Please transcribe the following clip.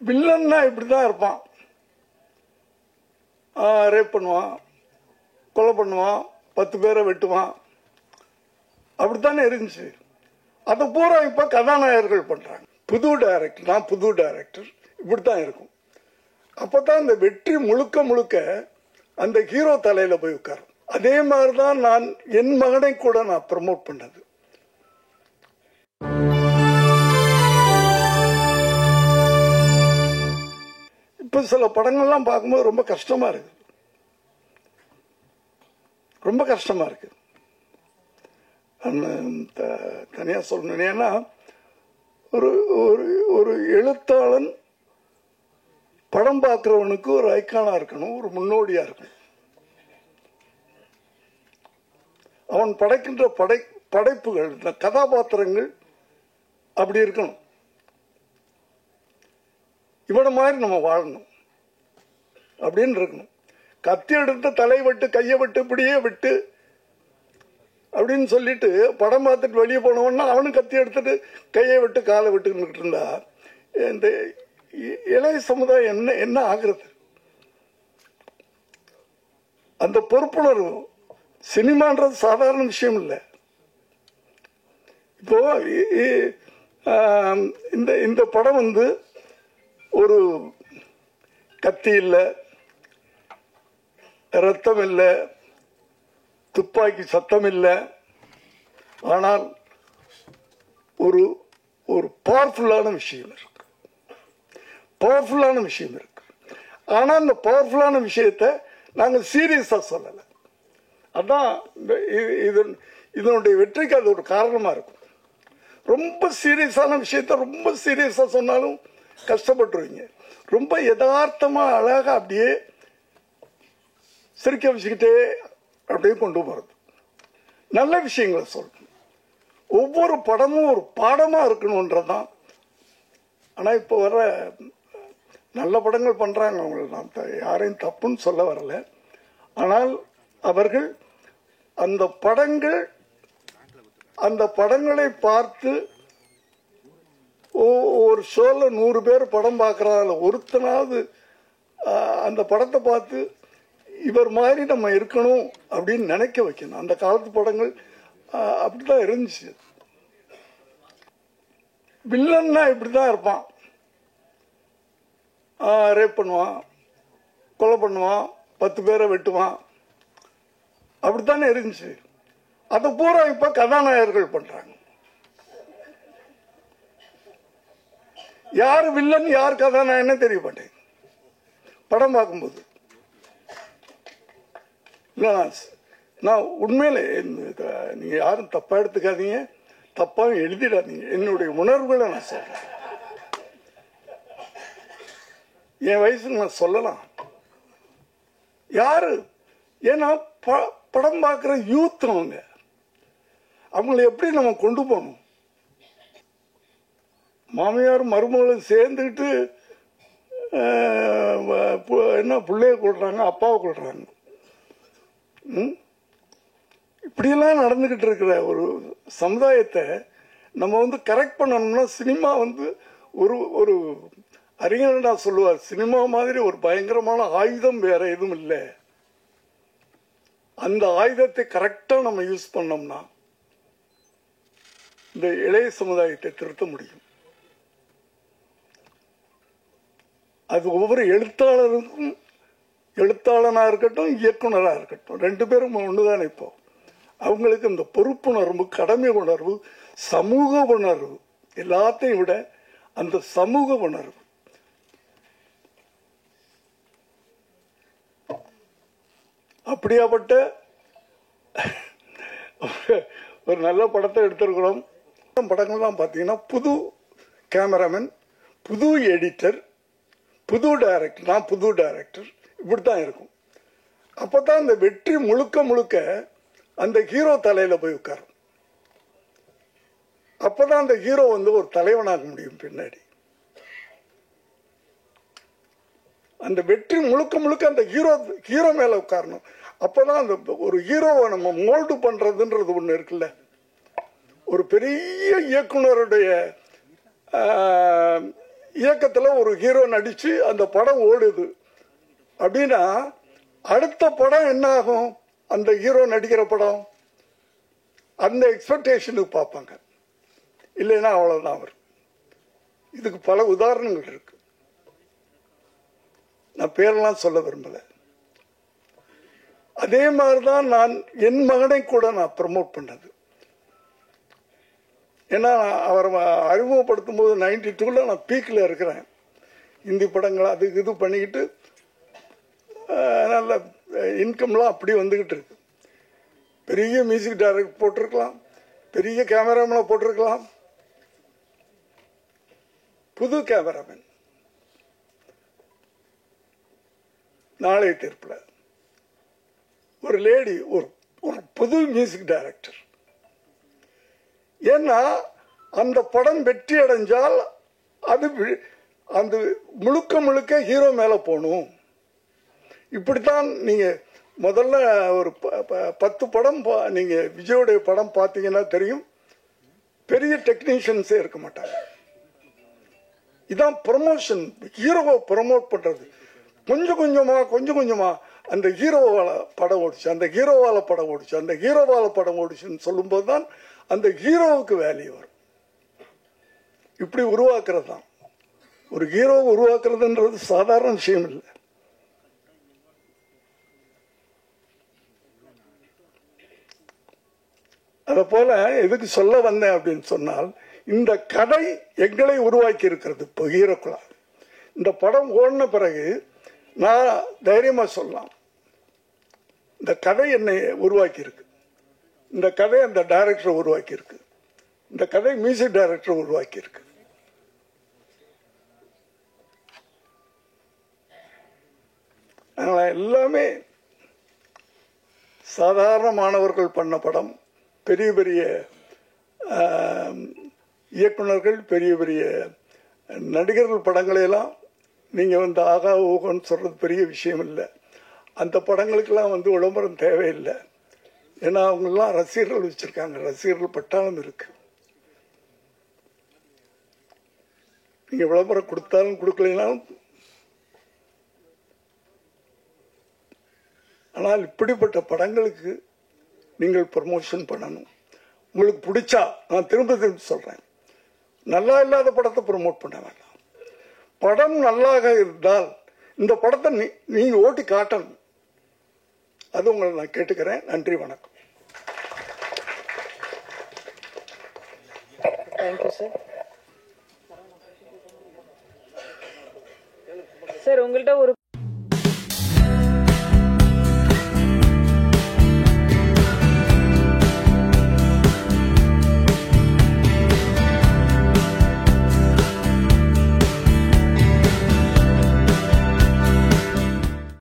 வில்லன்னா இப்படிதான் இருப்பான். ரேப் பண்ணுவான், கொலை பண்ணுவான், 10 பேரை வெட்டுவான், அப்படித்தானே இருந்துச்சு. அதை பூரா இப்ப கதாநாயகர்கள் பண்றாங்க. புது டைரக்டர், நான் புது டைரக்டர், இப்படித்தான் இருக்கும். அப்பதான் இந்த வெற்றி முழுக்க முழுக்க அந்த ஹீரோ தலையில போய் உட்காரும். அதே மாதிரிதான் நான் என் மகனை கூட நான் ப்ரமோட் பண்ணது. இப்ப சில படங்கள்லாம் பார்க்கும்போது ரொம்ப கஷ்டமா இருக்கு, ரொம்ப கஷ்டமா இருக்கு. தனியா சொல்லணும். ஏன்னா ஒரு ஒரு எழுத்தாளன் படம் பார்க்கிறவனுக்கு ஒரு ஐக்கானா இருக்கணும், ஒரு முன்னோடியா இருக்கணும். அவன் படைக்கின்ற படைப்புகள், இந்த கதாபாத்திரங்கள் அப்படி இருக்கணும். இவன மாதிரி நம்ம வாழணும் அப்படின்னு இருக்கணும். கத்தி எடுத்து தலை வெட்டு, கையை வெட்டு, இப்படியே வெட்டு அப்படின்னு சொல்லிட்டு படம் பார்த்துட்டு வெளியே போனவன்னா அவனும் கத்தி எடுத்துட்டு கையை விட்டு காலை விட்டுக்கிட்டு இருந்தா இந்த இளைய சமுதாயம் என்ன ஆகுறது? அந்த பொறுப்புணர்வு, சினிமான்றது சாதாரண விஷயம் இல்லை. இப்போ இந்த படம் வந்து ஒரு கத்தி இல்லை, ரத்தம் இல்லை, துப்பாக்கி சத்தம் இல்லை, ஆனால் ஒரு ஒரு பவர்ஃபுல்லான விஷயம் இருக்கு, பவர்ஃபுல்லான விஷயம் இருக்கு. ஆனா அந்த பவர்ஃபுல்லான விஷயத்தை நாங்கள் சீரியஸா சொல்லல. அதான் இதனுடைய வெற்றிக்கு அது ஒரு காரணமா இருக்கும். ரொம்ப சீரியஸான விஷயத்த ரொம்ப சீரியஸா சொன்னாலும் கஷ்டப்பட்டுருவீங்க. ரொம்ப யதார்த்தமா அழகா அப்படியே சிரிக்க வச்சுக்கிட்டே அப்படியே கொண்டு போறது, நல்ல விஷயங்களை சொல்லணும். ஒவ்வொரு படமும் ஒரு பாடமா இருக்கணும்ன்றதான். ஆனா இப்ப வர நல்ல படங்கள் பண்றாங்க, அவங்க நான் யாரையும் தப்புன்னு சொல்ல வரல. ஆனால் அவர்கள் அந்த படங்களை பார்த்து ஒரு ஷோல 100 பேர் படம் பார்க்கறதால ஒருத்தனாவது அந்த படத்தை பார்த்து இவர் மாதிரி நம்ம இருக்கணும் அப்படின்னு நினைக்க வைக்கணும். அந்த காலத்து படங்கள் அப்படிதான் இருந்துச்சு. வில்லன்னா இப்படிதான் இருப்பான், ரேப் பண்ணுவான், கொலை பண்ணுவான், 10 பேரை வெட்டுவான், அப்படித்தானே இருந்துச்சு. அதை பூரா இப்ப கதாநாயகர்கள் பண்றாங்க. யாரு வில்லன் யார் கதாநாயகன்னு தெரிய மாட்டேங்குது படம் பார்க்கும்போது. நான் உண்மையில நீங்க யாரும் தப்பா எடுத்துக்காதீங்க, தப்பாவும் எழுதிடாதீங்க. என்னுடைய உணர்வுகளை நான் சொல்றேன். என் வயசுக்கு நான் சொல்லலாம். யாரு ஏன்னா படம் பார்க்கிற யூத் அவங்களை எப்படி நம்ம கொண்டு போகணும்? மாமியார் மருமகளும் சேர்ந்துக்கிட்டு என்ன பிள்ளைய கொள்றாங்க, அப்பாவை கொள்றாங்க. இப்படியெல்லாம் நடந்துகிட்டு இருக்கிற ஒரு சமுதாயத்தை நம்ம கரெக்ட் பண்ணணும்னா சினிமா ஒரு ஒரு அறிஞர்டா சொல்லுவார், சினிமா மாதிரி ஒரு பயங்கரமான ஆயுதம் வேற எதுவும் இல்லை. அந்த ஆயுதத்தை கரெக்டா நம்ம யூஸ் பண்ணோம்னா இந்த இளைய சமுதாயத்தை திருத்த முடியும். அது ஒவ்வொரு எழுத்தாளருக்கும், எழுத்தாளனா இருக்கட்டும் இயக்குனரா இருக்கட்டும், 2 பேரும் ஒண்ணுதான். இப்போ அவங்களுக்கு இந்த பொறுப்புணர்வு, கடமை உணர்வு, சமூக உணர்வு, எல்லாத்தையும் விட அந்த சமூக உணர்வு. அப்படியாப்பட்ட ஒரு நல்ல படத்தை எடுத்திருக்கிறோம். படங்கள்லாம் பார்த்தீங்கன்னா புது கேமராமேன், புது எடிட்டர், புது டைரக்டர், நான் புது டைரக்டர், இப்படித்தான் இருக்கும். அப்பதான் இந்த வெற்றி முழுக்க முழுக்க அந்த ஹீரோ தலையில போய் உட்காரும். அப்பதான் அந்த ஹீரோ ஒரு தலைவனாக முடியும் பின்னாடி. அந்த வெற்றி முழுக்க முழுக்க அந்த ஹீரோ மேல உட்காரணும். அப்பதான் அந்த ஒரு ஹீரோவை நம்ம மோல்டு பண்றதுன்றது ஒண்ணு இருக்குல்ல. ஒரு பெரிய இயக்குனருடைய இயக்கத்துல ஒரு ஹீரோ நடிச்சு அந்த படம் ஓடுது அப்படின்னா அடுத்த படம் என்ன ஆகும்? அந்த ஹீரோ நடிக்கிற படம் அந்த எக்ஸ்பெக்டேஷனுக்கு பார்ப்பாங்க. இல்லைன்னா அவ்வளவுதான் வரும். இதுக்கு பல உதாரணங்கள் இருக்கு. நான் பேரெல்லாம் சொல்ல விரும்பல. அதே மாதிரிதான் நான் என் மகனை கூட நான் ப்ரமோட் பண்ணது. ஏன்னா அவரை அறிமுகப்படுத்தும் போது 92ல நான் பீக்ல இருக்கிறேன். இந்தி படங்கள் அது இது பண்ணிக்கிட்டு நல்ல இன்கம்லாம் அப்படி வந்துகிட்டு இருக்கு. பெரிய மியூசிக் டைரக்டர் போட்டிருக்கலாம், பெரிய கேமராமேன் போட்டிருக்கலாம். புது கேமராமேன் நாளை தீர்ப்புல ஒரு லேடி, ஒரு புது மியூசிக் டைரக்டர். ஏன்னா அந்த படம் வெற்றி அடைஞ்சால் அது அந்த முழுக்க முழுக்க ஹீரோ மேல போகணும். இப்படித்தான் நீங்க முதல்ல ஒரு 10 படம் நீங்க விஜயோடைய படம் பார்த்தீங்கன்னா தெரியும், பெரிய டெக்னீஷியன்ஸே இருக்க மாட்டாங்க. இதான் ப்ரமோஷன், ஹீரோவை ப்ரமோட் பண்றது. கொஞ்சம் கொஞ்சமா அந்த ஹீரோவால படம் ஓடிச்சு, அந்த ஹீரோவால படம் ஓடிச்சு, அந்த ஹீரோவால படம் ஓடிச்சுன்னு சொல்லும் போதுதான் அந்த ஹீரோவுக்கு வேல்யூ வரும். இப்படி உருவாக்குறது தான். ஒரு ஹீரோ உருவாக்குறதுன்றது சாதாரண விஷயம் இல்லை. அத போல எதுக்கு சொல்ல வந்தேன் அப்படின்னு சொன்னால், இந்த கதை எங்களை உருவாக்கி இருக்கிறது. இப்போ ஹீரோக்குள்ள இந்த படம் ஓடின பிறகு நான் தைரியமா சொல்லலாம், இந்த கதை என்னை உருவாக்கி இருக்கு, இந்த கதை அந்த டைரக்டர் உருவாக்கி இருக்கு, இந்த கதை மியூசிக் டைரக்டர் உருவாக்கி இருக்கு. எல்லாமே சாதாரண மாணவர்கள் பண்ண படம். பெரிய பெரிய இயக்குநர்கள், பெரிய பெரிய நடிகர்கள் படங்களையெல்லாம் நீங்க வந்து ஆகா ஊகன்னு சொல்றது பெரிய விஷயம் இல்லை. அந்த படங்களுக்கெல்லாம் வந்து விளம்பரம் தேவையில்லை. ஏன்னா அவங்கெல்லாம் ரசிகர்கள் வச்சிருக்காங்க, ரசிகர்கள் பட்டாளம் இருக்கு. நீங்க விளம்பரம் கொடுத்தாலும் கொடுக்கலைனாலும். ஆனால் இப்படிப்பட்ட படங்களுக்கு நீங்கள் ப்ரமோஷன் பண்ணணும். உங்களுக்கு பிடிச்சா, நான் திரும்ப சொல்றேன், நல்லா இல்லாத படத்தை ப்ரமோட் பண்ண வேண்டாம். படம் நல்லாக இருந்தால் இந்த படத்தை நீங்க ஓட்டி காட்டணும். அது உங்களை நான் கேட்டுக்கிறேன். நன்றி, வணக்கம். Thank you sir. சார் உங்கள்கிட்ட ஒரு